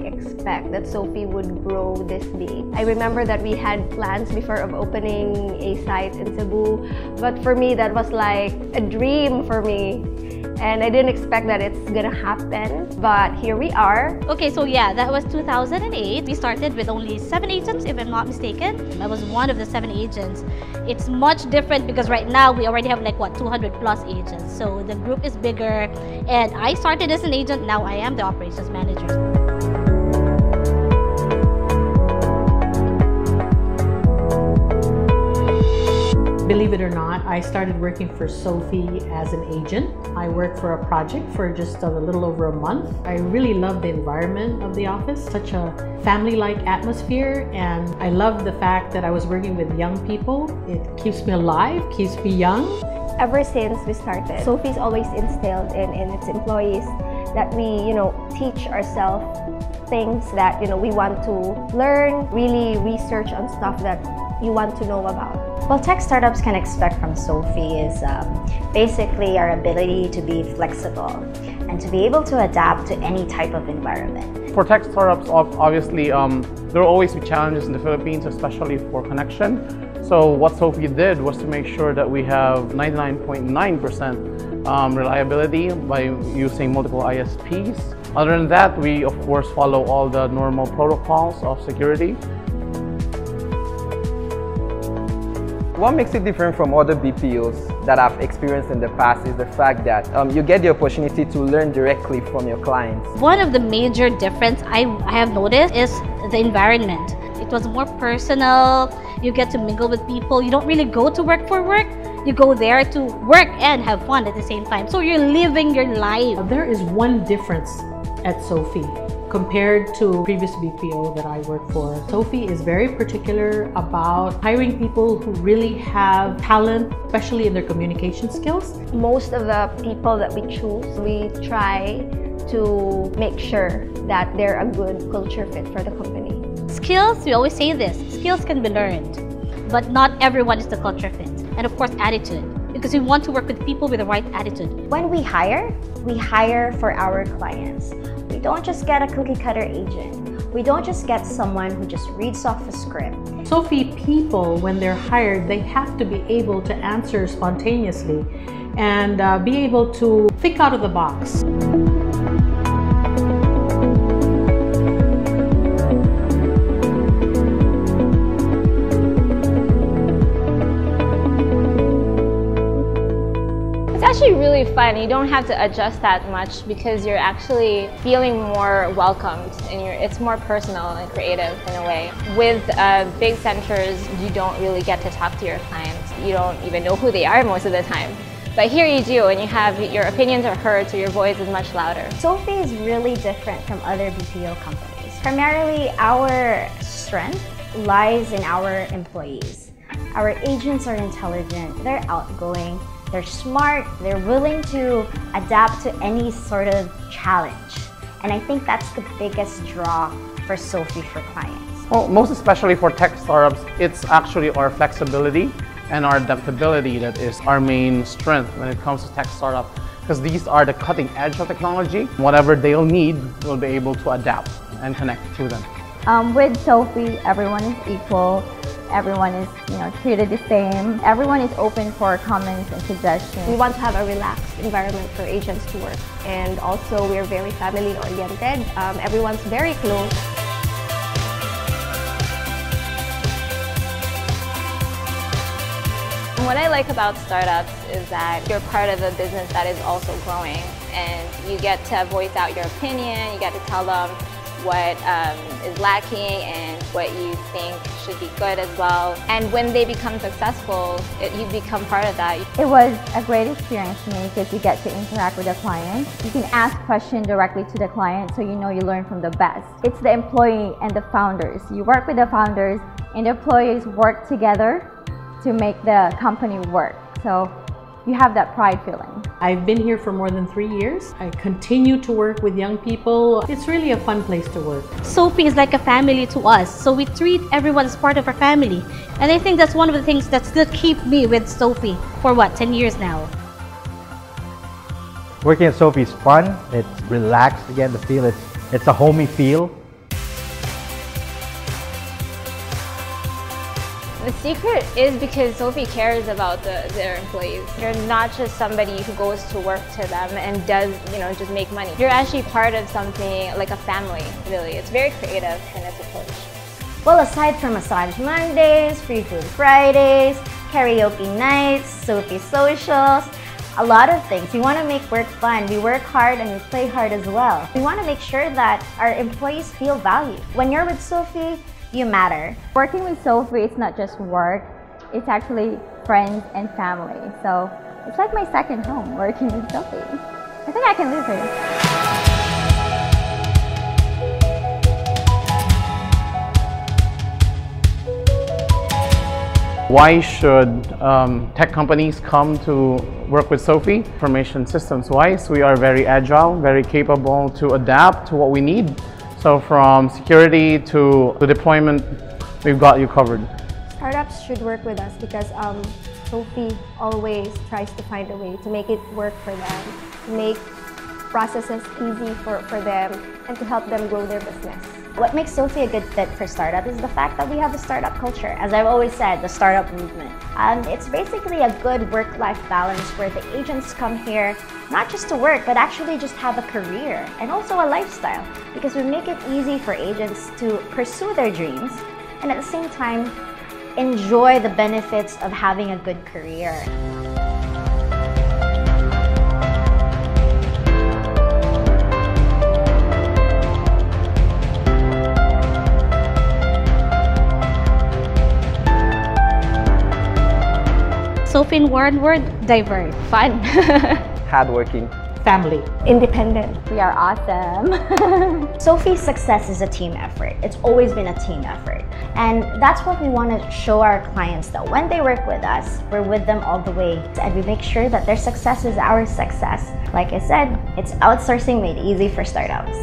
really expect that SOPHI would grow this big. I remember that we had plans before of opening a site in Cebu, but for me that was like a dream for me. And I didn't expect that it's gonna happen, but here we are. Okay, so yeah, that was 2008. We started with only 7 agents, if I'm not mistaken. I was one of the 7 agents. It's much different because right now we already have like, what, 200 plus agents. So the group is bigger, and I started as an agent, now I am the operations manager. Believe it or not, I started working for SOPHI as an agent. I worked for a project for just a little over a month. I really love the environment of the office, such a family-like atmosphere, and I love the fact that I was working with young people. It keeps me alive, keeps me young. Ever since we started, SOPHI's always instilled in its employees that we, teach ourselves things that, we want to learn, really research on stuff that you want to know about. Well, tech startups can expect from SOPHI is basically our ability to be flexible and to be able to adapt to any type of environment. For tech startups, obviously, there will always be challenges in the Philippines, especially for connection. So what SOPHI did was to make sure that we have 99.9% reliability by using multiple ISPs. Other than that, we of course follow all the normal protocols of security. What makes it different from other BPOs that I've experienced in the past is the fact that you get the opportunity to learn directly from your clients. One of the major differences I have noticed is the environment. It was more personal, you get to mingle with people, you don't really go to work for work, you go there to work and have fun at the same time. So you're living your life. There is one difference at SOPHI compared to previous BPO that I worked for. SOPHI is very particular about hiring people who really have talent, especially in their communication skills. Most of the people that we choose, we try to make sure that they're a good culture fit for the company. Skills, we always say this, skills can be learned, but not everyone is the culture fit. And of course, attitude, because we want to work with people with the right attitude. When we hire for our clients. We don't just get a cookie-cutter agent. We don't just get someone who just reads off a script. SOPHI people, when they're hired, they have to be able to answer spontaneously and be able to think out of the box. It's actually really fun. You don't have to adjust that much because you're actually feeling more welcomed and it's more personal and creative in a way. With big centers, you don't really get to talk to your clients. You don't even know who they are most of the time. But here you do, and you have your opinions are heard, so your voice is much louder. SOPHI is really different from other BPO companies. Primarily, our strength lies in our employees. Our agents are intelligent, they're outgoing, they're smart, they're willing to adapt to any sort of challenge. And I think that's the biggest draw for SOPHI for clients. Well, most especially for tech startups, it's actually our flexibility and our adaptability that is our main strength when it comes to tech startup, because these are the cutting edge of technology. Whatever they'll need, we'll be able to adapt and connect to them. With SOPHI, everyone is equal. Everyone is, treated the same. Everyone is open for comments and suggestions. We want to have a relaxed environment for agents to work, and also we're very family oriented. Everyone's very close. What I like about startups is that you're part of a business that is also growing, and you get to voice out your opinion, you get to tell them what is lacking and what you think should be good as well. And when they become successful, you become part of that. It was a great experience for me because you get to interact with the client. You can ask questions directly to the client, so you learn from the best. It's the employee and the founders. You work with the founders and the employees work together to make the company work. So you have that pride feeling. I've been here for more than 3 years. I continue to work with young people. It's really a fun place to work. SOPHI is like a family to us, so we treat everyone as part of our family. And I think that's one of the things that still keep me with SOPHI for 10 years now. Working at SOPHI is fun. It's relaxed. Again, the feel it's a homey feel. The secret is because SOPHI cares about their employees. You're not just somebody who goes to work to them and does, just make money. You're actually part of something like a family, really. It's very creative in its approach. Well, aside from Massage Mondays, Free Food Fridays, karaoke nights, SOPHI socials, a lot of things. We want to make work fun. We work hard and we play hard as well. We want to make sure that our employees feel valued. When you're with SOPHI, you matter. Working with SOPHI, it's not just work, it's actually friends and family. So it's like my second home working with SOPHI. I think I can live here. Why should tech companies come to work with SOPHI? Information systems wise, we are very agile, very capable to adapt to what we need. So from security to deployment, we've got you covered. Startups should work with us because SOPHI always tries to find a way to make it work for them, to make processes easy for them, and to help them grow their business. What makes SOPHI a good fit for startup is the fact that we have a startup culture. As I've always said, the startup movement. It's basically a good work-life balance where the agents come here not just to work, but actually just have a career and also a lifestyle, because we make it easy for agents to pursue their dreams and at the same time enjoy the benefits of having a good career. SOPHI in one word, diverse. Fun. Hardworking. Family. Independent. We are awesome. SOPHI's success is a team effort. It's always been a team effort. And that's what we want to show our clients, that when they work with us, we're with them all the way. And we make sure that their success is our success. Like I said, it's outsourcing made easy for startups.